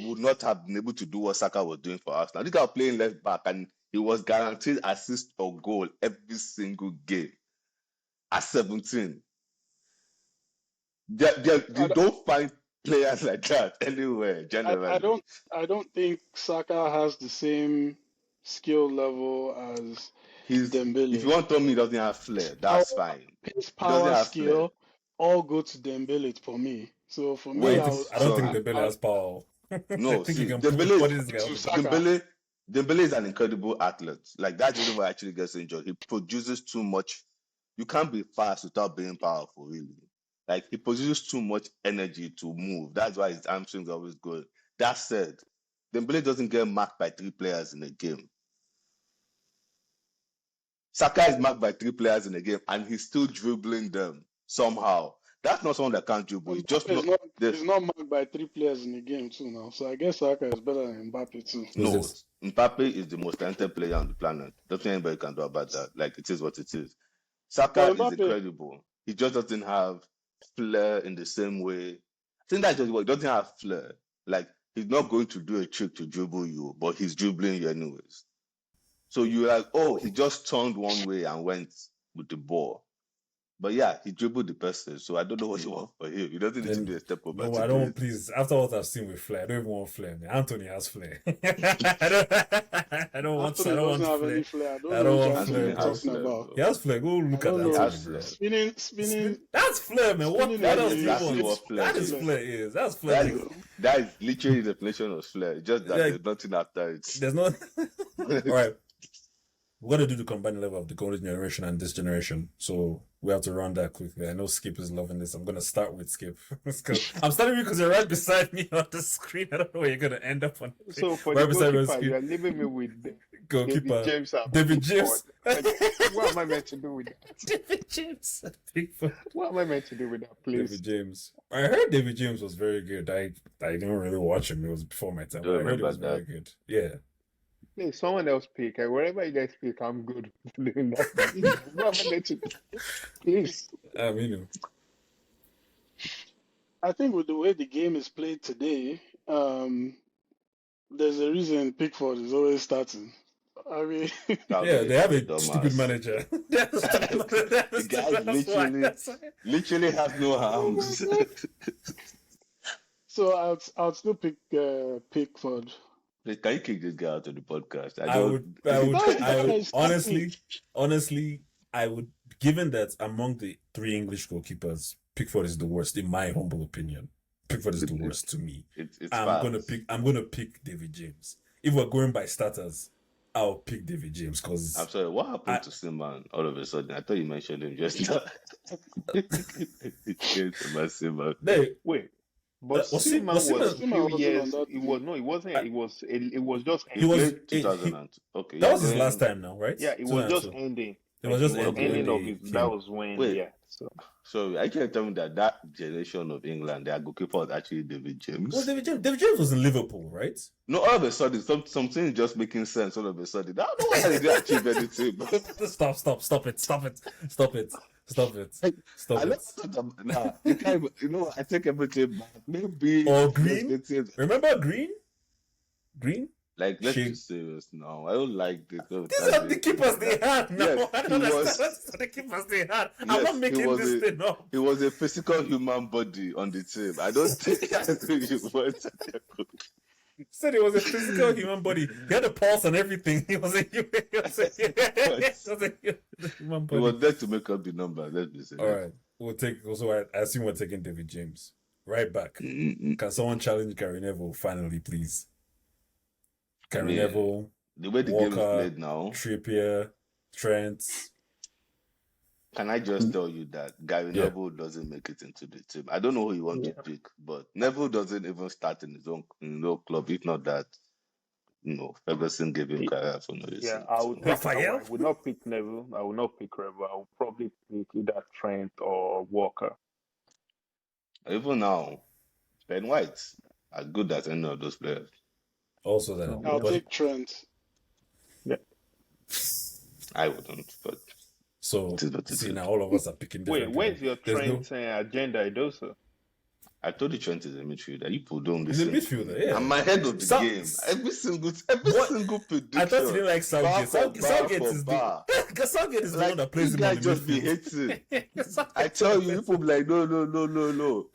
would not have been able to do what Saka was doing for Arsenal. This guy was playing left back and he was guaranteed assist or goal every single game at 17. You don't find players like that anywhere, generally. I don't think Saka has the same skill level as Dembele. If you want to tell me he doesn't have flair, that's fine. His He doesn't power have skill all go to Dembele for me. So for me, Wait, I don't think Dembele has power. No, I think see, he can put this guy on the Saka. Dembele is an incredible athlete. Like, that's the reason why he actually gets injured. He produces too much. You can't be fast without being powerful, really. Like, he produces too much energy to move. That's why his hamstrings are always good. That said, Dembele doesn't get marked by 3 players in a game. Saka is marked by 3 players in a game, and he's still dribbling them somehow. That's not someone that can't dribble. He's just Mbappe not. is not marked by 3 players in the game too now. So I guess Saka is better than Mbappe too. Who's No, this? Mbappe is the most talented player on the planet. Nothing anybody can do about that. Like, it is what it is. Saka But is Mbappe- incredible. He just doesn't have flair in the same way. I think that's just what he doesn't have flair. Like, he's not going to do a trick to dribble you, but he's dribbling you anyways. So you're like, oh, he just turned one way and went with the ball. But yeah, he dribbled the person, so I don't know what you want for him. He doesn't need to do a step over. No, to I do don't. it. Please, after what I've seen with Flair, I don't even want Flair. Man. Anthony has Flair. I don't want. Anthony I don't doesn't want have any Flair. flair. I don't know want what Flair. you're talking Flair, about. bro. He has Flair. Go look I at don't that. know. Anthony, bro. Spinning. That's Flair, man. What? Spinning What is else do you exactly want? what Flair That is is. Flair is. That's That Flair. is, that is literally the definition of flair. Just that Like- there's nothing after it. There's no. All right. We're gonna do the combined level of the golden generation and this generation. So we have to run that quickly. I know Skip is loving this. I'm gonna start with Skip. I'm starting because you're right beside me on the screen. I don't know where you're gonna end up on. So for right the beside my goalkeeper, screen. you are leaving me with Goalkeeper David James. And David Pickford. James. Like, what am I meant to do with that? David James. Pickford. What am I meant to do with that, please? David James. I heard David James was very good. I didn't really watch him. It was before my time. Do you I heard it remember was very that? good. Yeah. Please, someone else pick. Wherever you guys pick, I'm good doing that. What am I meant to do? Please. I mean, I think with the way the game is played today, there's a reason Pickford is always starting. I mean, yeah, they have a Dumbass. stupid manager. The guy literally has no arms. so I'll still pick Pickford. Please, can you kick this guy out of the podcast? I would honestly, I would, given that among the 3 English goalkeepers, Pickford is the worst, in my humble opinion. Pickford is the worst to me. It's I'm gonna pick David James. If we're going by starters, I'll pick David James because I'm sorry, what happened to Seaman all of a sudden? I thought you mentioned him just now. Seaman. Wait. But Seaman was Seaman few wasn't years. on that It team. was no, it wasn't. It was just. He was- played 2000. Okay, that yeah, was his then- last time now, right? Yeah, it was just 2002. ending. It was just It was ending ending when of they it. came. That was when. Wait. Yeah. So So I can tell me that generation of England, their goalkeeper was actually David James. Well, David James was in Liverpool, right? No, all of a sudden, something is just making sense. All of a sudden, I don't know why they didn't achieve anything. Stop it. I never thought about nah. You can't. You know, I take everything back. Maybe Or Green? it's- Remember Green? Like, let's Shane. be serious now. I don't like this. These are the keepers they had. No, Yes, I don't he was- understand. These are the keepers they had. I'm Yes, not he making was this thing up. He was a physical human body on the team. I don't think he was. He said it was a physical human body. He had a pulse and everything. He was a human He body. was there to make up the number. Let's be serious. All right. We'll take. Also, I assume we're taking David James. Right back. Mm-mm. Can someone challenge Gary Neville finally, please? Gary Yeah. Neville, The way the game is Walker, played now, Trippier, Trent. can I just tell you that Gary Yeah. Neville doesn't make it into the team? I don't know who you want to pick, but Neville doesn't even start in his own club. If not that, Ferguson gave him career for no reason. yeah, I would. So, Pick, Raphael? I would not pick Neville. I would not pick Revo. I would probably pick either Trent or Walker. even now, Ben White as good as any of those players. Also, that. I'll but- take Trent. I wouldn't, but So, it is what it see, is. now all of us are picking Wait, different where's people. your There's Trent agenda, Edosa? I told you Trent is a midfielder. You people don't He's a listen. midfielder, yeah. I'm ahead of the Some- game. Every single What? prediction. I thought you didn't like Southgate. Bar for Southgate bar is for the bar. because Southgate is the Like, one that plays you him on guys the just be midfield. hating. I tell you, people be like, no.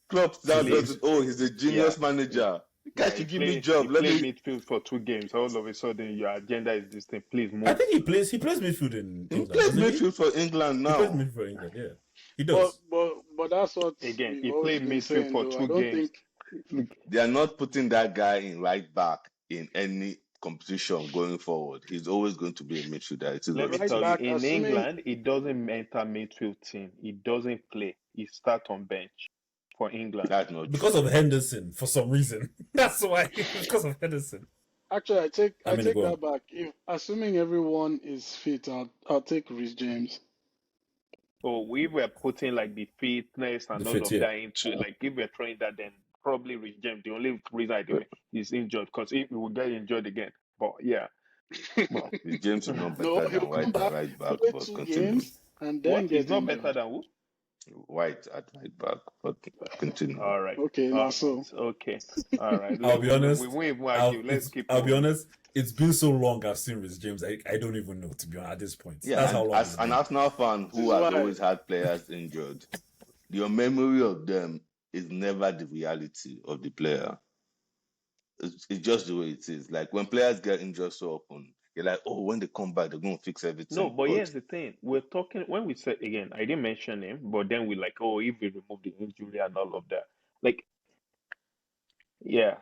Klopp now Please. does it. Oh, he's a genius manager. You guys should give me job. Let play me. midfield for 2 games. All of a sudden, your agenda is this thing. Please move. I think he plays midfield in He England. plays doesn't he? midfield for England He now. plays midfield for England, yeah. He does. But that's what Again, we've he always played been midfield saying, for though. 2 I don't games. think They are not putting that guy in right back in any competition going forward. He's always going to be a midfielder. It is Let what me it Right is. tell back, you, in assuming- England, he doesn't enter midfield team. He doesn't play. He start on bench for England. That's not Because true. of Henderson, for some reason. That's why. Because of Henderson. actually I take go that back. If assuming everyone is fit, I'll take Reece James. So we were putting like the fitness and The all fit, of yeah. that into like if we're throwing that, then probably Rich James. The only reason I do it is injured because if he will get injured again. But yeah, Well, James is not better No, than he'll White come at back, right back, play but 2 continue. games, and then what get is not injured. better than who? White at right back, but continue. All right. Okay, All now right. so Okay. All right. I'll be honest. We won't even argue. Let's keep I'll be moving. honest. It's been so long I've seen Reece James. I don't even know, to be honest, at this point. Yeah, That's how long as it's an been. Arsenal fan who This is has why- always had players injured, your memory of them is never the reality of the player. It's just the way it is. Like when players get injured so often, you're like, oh, when they come back, they're going to fix everything. No, but here's the thing. We're talking when we said again, I didn't mention him, but then we like, oh, if we remove the injury and all of that. Like, yeah.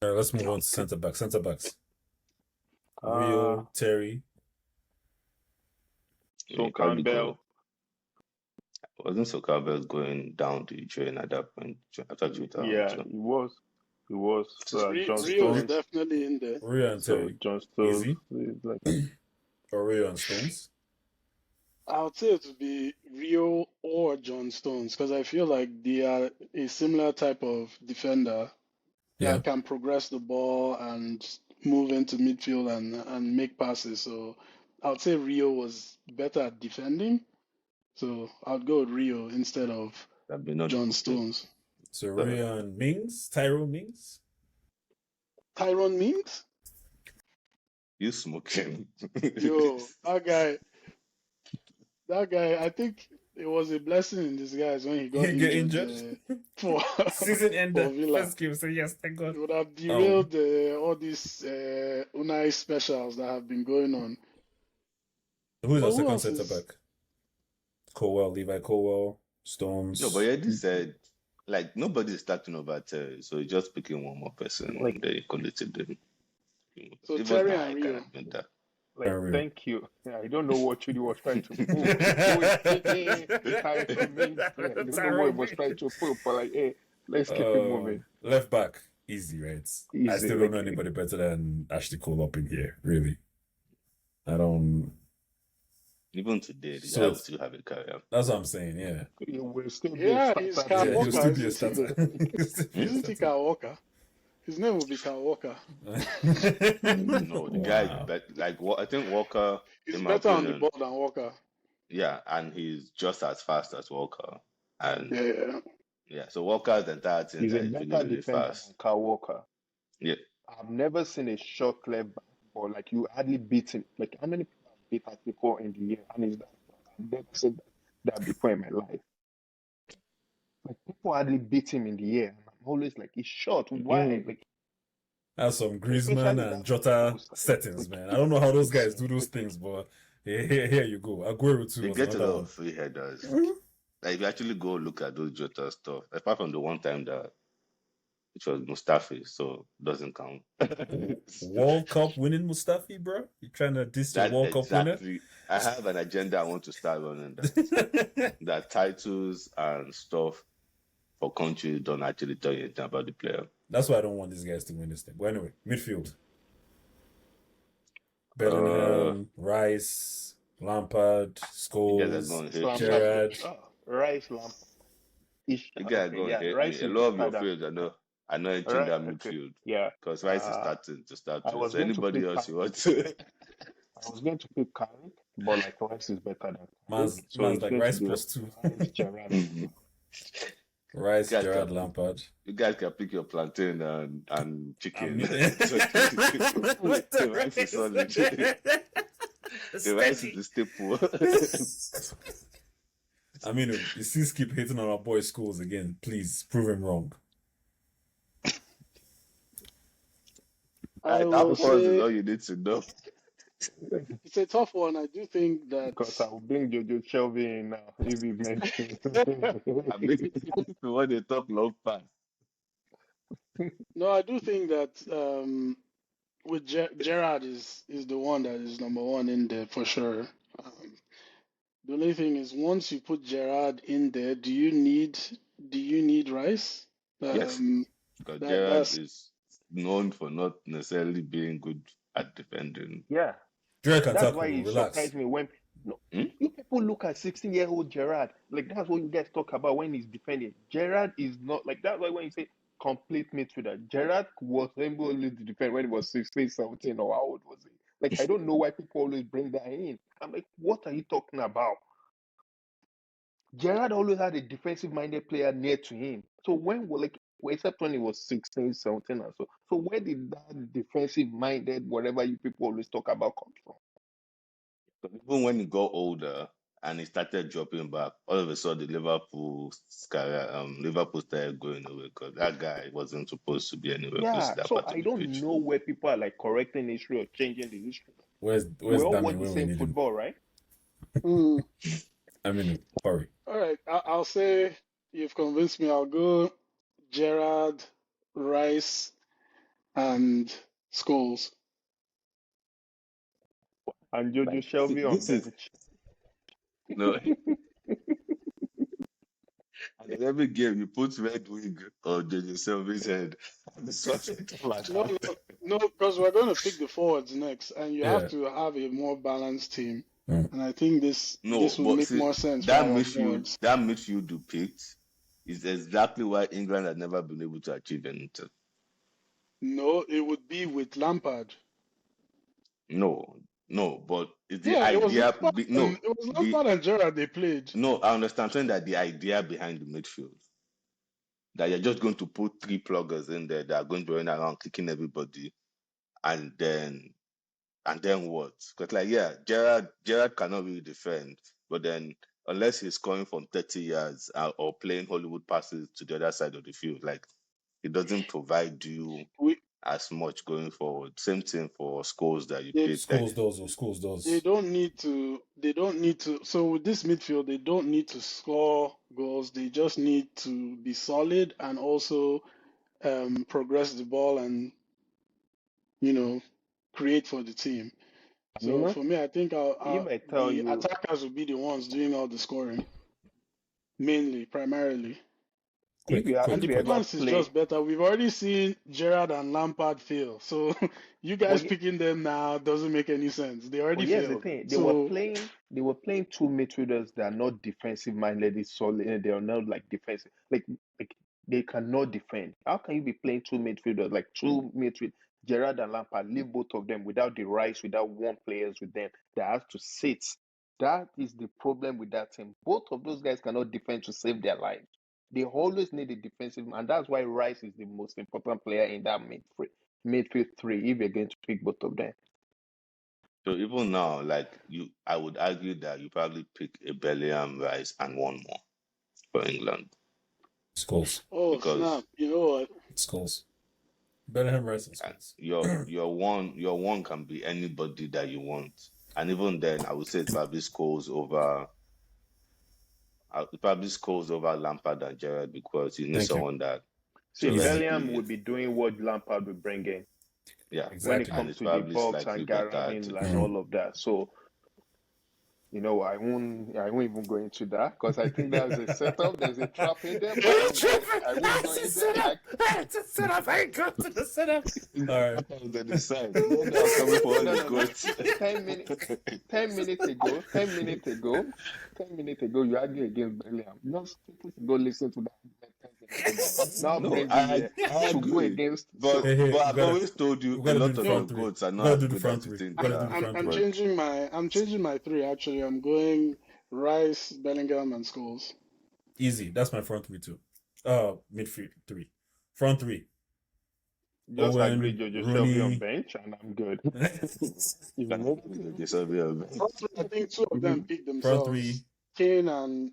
Let's move on to centre backs. Centre backs. Uh, Rio, Terry. So Campbell. Wasn't Sokabel going down the drain at that point after Twitter? Yeah, it was. It was. John Rio is Stones. definitely in there. Rio and So Terry. John Stones Easy. is like Or Rio and Stones. I would say it would be Rio or John Stones because I feel like they are a similar type of defender Yeah. that can progress the ball and move into midfield and make passes. So I would say Rio was better at defending. So I'd go with Rio instead of That may not John be Stones. So Rio and Mings, Tyrone Mings. Tyrone Mings? You smoking. Yo, that guy, I think it was a blessing in disguise when he got He get injured injured. for Season ender. for Villa. First game, so yes, thank God. It would have derailed all these Unai specials that have been going on. Who is But our who second else centre is- back? Colwell, Levi Colwell, Stones. No, but Eddie said, like, nobody's starting over Terry, so he's just picking one more person. Like- Like, they collected them. So Even Terry I and can Rio. admit that. Like, Very. thank you. Yeah, I don't know what Chidi was trying to prove. I don't know what he was trying to prove, but like, hey, let's keep it moving. Left back, easy, right? I Easy, still don't know okay. anybody better than Ashley Cole up in here, really. I don't. Even today, the So guy will it's- still have a career. That's what I'm saying, yeah. He will still be Yeah, a he's starter. Kyle Yeah, Walker, he'll still be a isn't he? starter. He'll still be a Isn't he starter. Kyle Walker? His name will be Kyle Walker. No, the guy, Wow. like, I think Walker, He's in my better on the opinion, ball than Walker. yeah, and he's just as fast as Walker. And Yeah. yeah, so Walker's entire team He's a is better really, really defender fast. than Kyle Walker. Yeah. I've never seen a shot left back, but like you hardly beat him. Like how many people have beat at before in the year? And is that I've never seen that before in my life. Like people hardly beat him in the year. And I'm always like, he's short. Why? Like That's some Griezmann Especially and that Jota post. settings, man. I don't know how those guys do those things, but here you go. Aguero too They was get a another lot one. of free headers. Like, if you actually go look at those Jota stuff, apart from the one time that it was Mustafi, so doesn't count. World Cup winning Mustafi, bro? You trying to diss your That World Cup winner? exactly. I have an agenda I want to start running that. That titles and stuff for countries don't actually tell you anything about the player. That's why I don't want these guys to win this thing. But anyway, midfield. Bellingham, Rice, Lampard, You guys are Scholes, going to hate Lampard. me. Gerrard. Rice Lampard. You guys are going to hate Rice me. A is lot of your better. fields are not entering Right, that okay. midfield Yeah. because Rice is starting to start I to. was So going to anybody pick else you Carrick. want to. I was going to pick Carrick, but like Rice is better than Man's Carrick. So like it's going to Rice be plus 2. Rice, Gerrard. Rice, Guys Gerrard, can- Lampard. You guys can pick your plantain and chicken. What The rice is solid. The rice is the staple. I mean, you see Skip hating on our boy Schools again. Please prove him wrong. I That will pause is say all you need to know. it's a tough one. I do think that Because I will bring Jojo Shelby in now if he mentions. I mean, if you want to talk long pass. no, I do think that with Gerrard is the one that is number one in there for sure. The only thing is once you put Gerrard in there, do you need Rice? Yes. Because that- Gerrard that's- is known for not necessarily being good at defending. Yeah, Gerrard can that's tackle. why it Relax. surprised me when Hmm? you people look at 16-year-old Gerrard. Like that's what you guys talk about when he's defending. Gerrard is not like that's why when you say complete midfielder, Gerrard was able to defend when he was 16, 17, or how old was he? Like I don't know why people always bring that in. I'm like, what are you talking about? Gerrard always had a defensive-minded player near to him. So except when he was 16, 17, and so where did that defensive-minded, whatever you people always talk about, come from? But even when he got older and he started dropping back, all of a sudden Liverpool started going away because that guy wasn't supposed to be anywhere close to Yeah, that so part of I the don't pitch. know where people are like correcting history or changing the history. Where's We all Dami watch the when we same need him? football, right? Hmm. I mean, hurry. All right, I'll say you've convinced me. I'll go Gerrard, Rice, and Scholes. And Jojo Like, Shelby on this is- bench. No, And in every game, you put red wing on JJ Sylvia's head. And the suspect flash No, out. no, because we're going to pick the forwards next, and you have Yeah. to have a more balanced team. Mm. And I think this No, will but make see, more sense for that our midfield, forwards. that midfield you picked is exactly why England had never been able to achieve anything. No, it would be with Lampard. No, but it's the Yeah, it was idea. Lampard and it was Lampard and Gerrard they played. No, I understand. I'm saying that the idea behind the midfield, that you're just going to put 3 pluggers in there that are going to run around kicking everybody, and then what? Because like, yeah, Gerrard cannot really defend, but then unless he's scoring from 30 yards or playing Hollywood passes to the other side of the field, like it doesn't provide you as much going forward. Same thing for Scholes that you played. Scholes does. They don't need to. So with this midfield, they don't need to score goals. They just need to be solid and also progress the ball and create for the team. So for me, I think the attackers will be the ones doing all the scoring, primarily. And the balance is just better. We've already seen Gerrard and Lampard fail. So you guys picking them now doesn't make any sense. They already failed. Here's the thing. They were playing 2 midfielders that are not defensive minded, it's solid. They are not like defensive. Like they cannot defend. How can you be playing 2 midfielders, like 2 midfield, Gerrard and Lampard, leave both of them without the Rice, without one players with them that has to sit? That is the problem with that team. Both of those guys cannot defend to save their lives. They always need a defensive, and that's why Rice is the most important player in that midfield 3, if you're going to pick both of them. So even now, like I would argue that you probably pick a Bellingham, Rice, and one more for England. Scholes. Oh, snap! You know what? Scholes. Bellingham, Rice, and Scholes. Your one can be anybody that you want, and even then, I would say it probably Scholes over. It probably Scholes over Lampard and Gerrard, because you need someone that. See, Bellingham would be doing what Lampard would bring in. Yeah, exactly. When it comes to the box and Garrett and all of that. So, I won't even go into that, because I think there's a setup, there's a trap in there. It's a setup. I ain't going to the setup. All right. 10 minutes ago, you argued against Bellingham. Not people should go listen to that. Now to go against. But I've always told you a lot of your goats are not good at sitting. I'm changing my 3 actually. I'm going Rice, Bellingham, and Scholes. Easy. That's my front 3 too. Midfield 3. Front 3. Just agree Jojo Shelby on bench, and I'm good. I think 2 of them pick themselves. Front 3. Kane and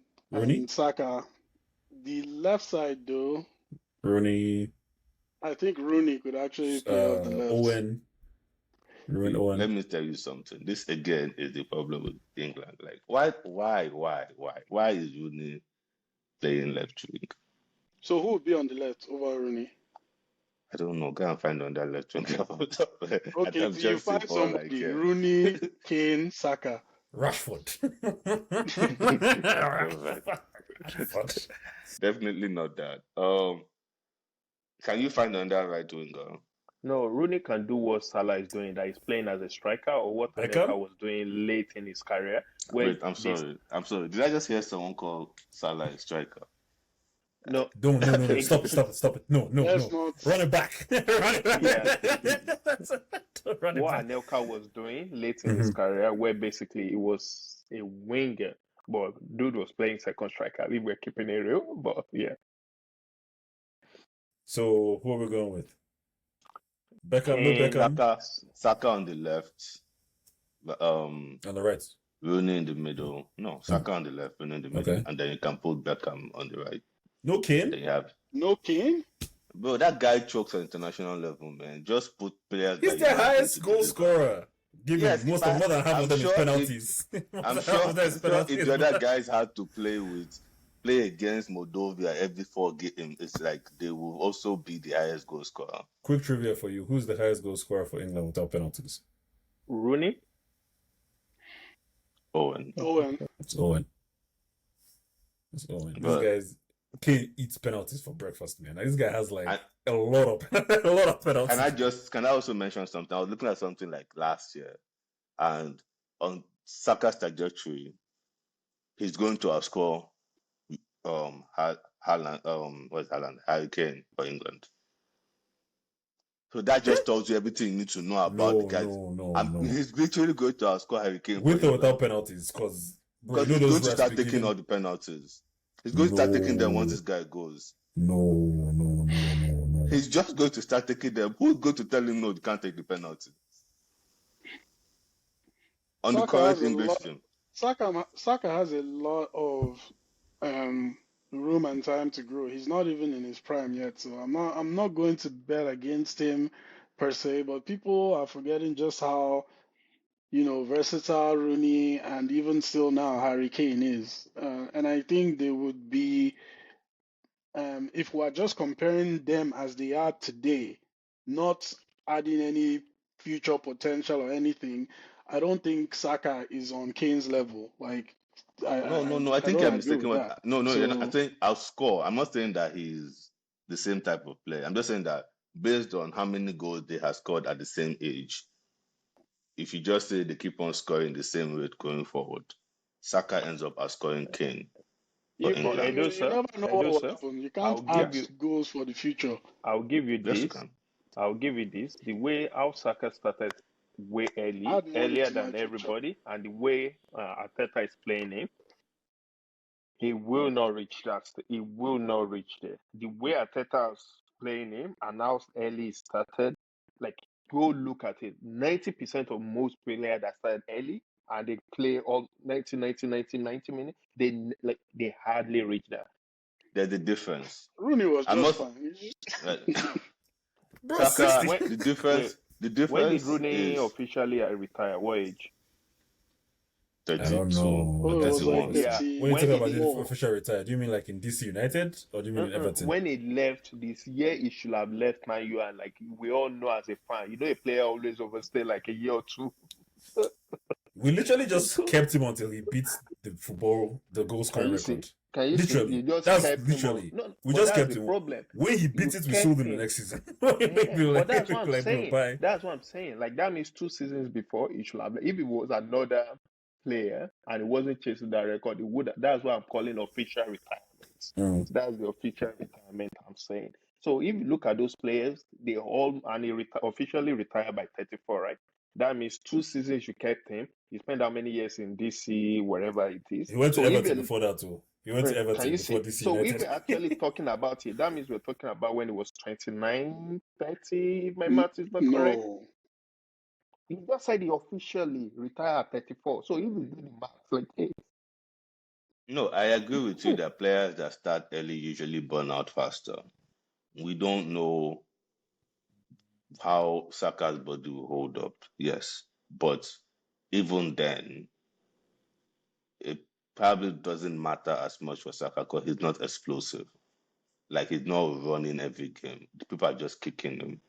Saka. The left side, though. Rooney. I think Rooney could actually play off the left. Owen. Let me tell you something. This again is the problem with England. Like, why is Rooney playing left wing? So who would be on the left over Rooney? I don't know. Go and find on that left wing. Okay, so you find somebody. Rooney, Kane, Saka. Rashford. Definitely not that. Can you find on that right winger? No, Rooney can do what Salah is doing, that he's playing as a striker, or what Anelka was doing late in his career. Wait, I'm sorry. Did I just hear someone call Salah a striker? No. No. Stop it. No. Run it back. What Anelka was doing late in his career, where basically it was a winger, but dude was playing second striker. I think we're keeping it real, but yeah. So who are we going with? Beckham. Saka on the left. On the right. Rooney in the middle. No, Saka on the left, Rooney in the middle. Okay. And then you can put Beckham on the right. No Kane? Then you have... No Kane? Bro, that guy chokes on international level, man. Just put players... He's the highest goal scorer. More than half of them is penalties. I'm sure if the other guys had to play against Moldova every 4 games, it's like they will also be the highest goal scorer. Quick trivia for you. Who's the highest goal scorer for England without penalties? Rooney? Owen. It's Owen. These guys, Kane eats penalties for breakfast, man. This guy has like And- a lot of penalties. Can I also mention something? I was looking at something like last year, and on Saka's trajectory, he's going to outscore Haaland, what's Haaland? Harry Kane for England. So that just tells you everything you need to know about the guy. No. He's literally going to outscore Harry Kane With or without penalties, because he's going to start taking all the penalties. He's going to start taking them once this guy goes. No. He's just going to start taking them. Who's going to tell him no, you can't take the penalty? On the current English team. Saka has a lot of room and time to grow. He's not even in his prime yet, so I'm not going to bet against him per se. But people are forgetting just how versatile Rooney and even still now Harry Kane is, and I think they would be if we're just comparing them as they are today, not adding any future potential or anything. I don't think Saka is on Kane's level. Like, no. I think you're mistaken. I think I'll score. I'm not saying that he's the same type of player. I'm just saying that based on how many goals they have scored at the same age, if you just say they keep on scoring the same rate going forward, Saka ends up outscoring Kane. You never know what will happen. You can't add goals for the future. I'll give you this. The way how Saka started way earlier than everybody, and the way Arteta is playing him, he will not reach that. He will not reach there. The way Arteta is playing him, and how early he started, like, go look at it. 90% of most players that started early and they play all 90 minutes, they hardly reach that. There's a difference. Rooney was just fine. Saka, the difference. When did Rooney officially retire? What age? 32. I don't know. That's when you talk about the official retire, do you mean like in DC United or do you mean in Everton? When he left this year, he should have left Man U, and like we all know as a fan, a player always overstay like a year or two. We literally just kept him until he beat the goal scoring record. Literally, that's literally. We just kept him. Problem. When he beat it, we sold him the next season. But that's what I'm saying. That's what I'm saying. Like, that means 2 seasons before he should have. If it was another player and he wasn't chasing that record, he would. That's what I'm calling official retirement. That's the official retirement I'm saying. So if you look at those players, they all officially retired by 34, right? That means 2 seasons you kept him. He spent how many years in DC, wherever it is? He went to Everton before that too. He went to Everton before DC. So if we're actually talking about it, that means we're talking about when he was 29, 30, if my math is not correct. He just said he officially retired at 34. So if he's doing math like 8. No, I agree with you that players that start early usually burn out faster. We don't know how Saka's body will hold up, yes. But even then, it probably doesn't matter as much for Saka because he's not explosive. Like, he's not running every game. The people are just kicking him.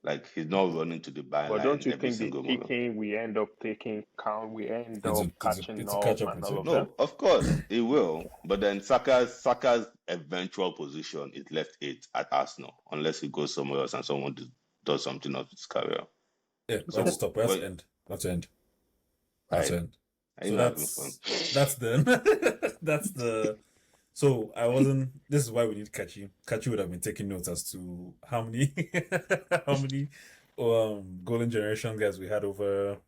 Like, he's not running to the byline. But don't you think the kicking we end up taking count? We end up catching up and all of that. No, of course he will. But then Saka's eventual position is left 8 at Arsenal, unless he goes somewhere else and someone does something of his career. Yeah, let's stop. Let's end. So that's the. So I wasn't. This is why we need Kachi. Kachi would have been taking notes as to how many golden generation guys we had over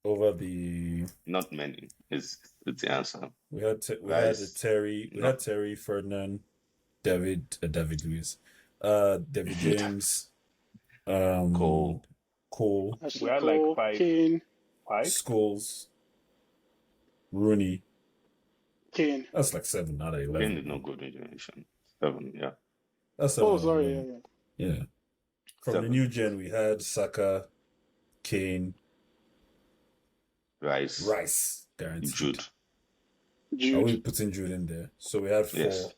the. Not many. It's the answer. We had Terry. We had Terry, Ferdinand, David Luiz, David James, Cole. We had like 5. Kane. 5. Scholes, Rooney. Kane. That's like 7 out of 11. Kane is no golden generation. 7, yeah. That's 7. Oh, sorry, yeah. From 7. The new gen, we had Saka, Kane, Rice, guaranteed. Jude. Are we putting Jude in there? So we had 4. Yes.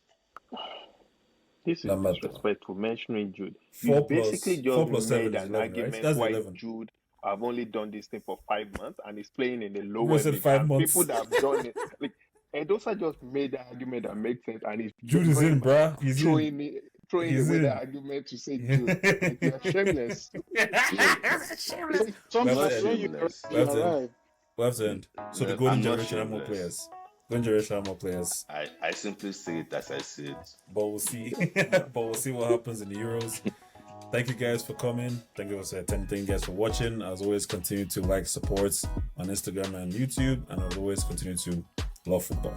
This is disrespectful mentioning Jude. 4 basically just made an argument, right? That's why 11. Jude have only done this thing for 5 months and he's playing in the lower league. 5 months. People that have done it, like, Edosa just made that argument that makes sense, and he's Jude is in, bruh. He's in. throwing He's away in. that argument to say Jude. Like, you're shameless. Shameless. Sometimes when you shameless. you're right. Left end. So the No, golden I'm not generation have more shameless. players. Golden generation have more players. I simply say it as I see it. But we'll see. But we'll see what happens in the Euros. Thank you guys for coming. Thank you guys for watching. As always, continue to like, support on Instagram and YouTube, and as always, continue to love football.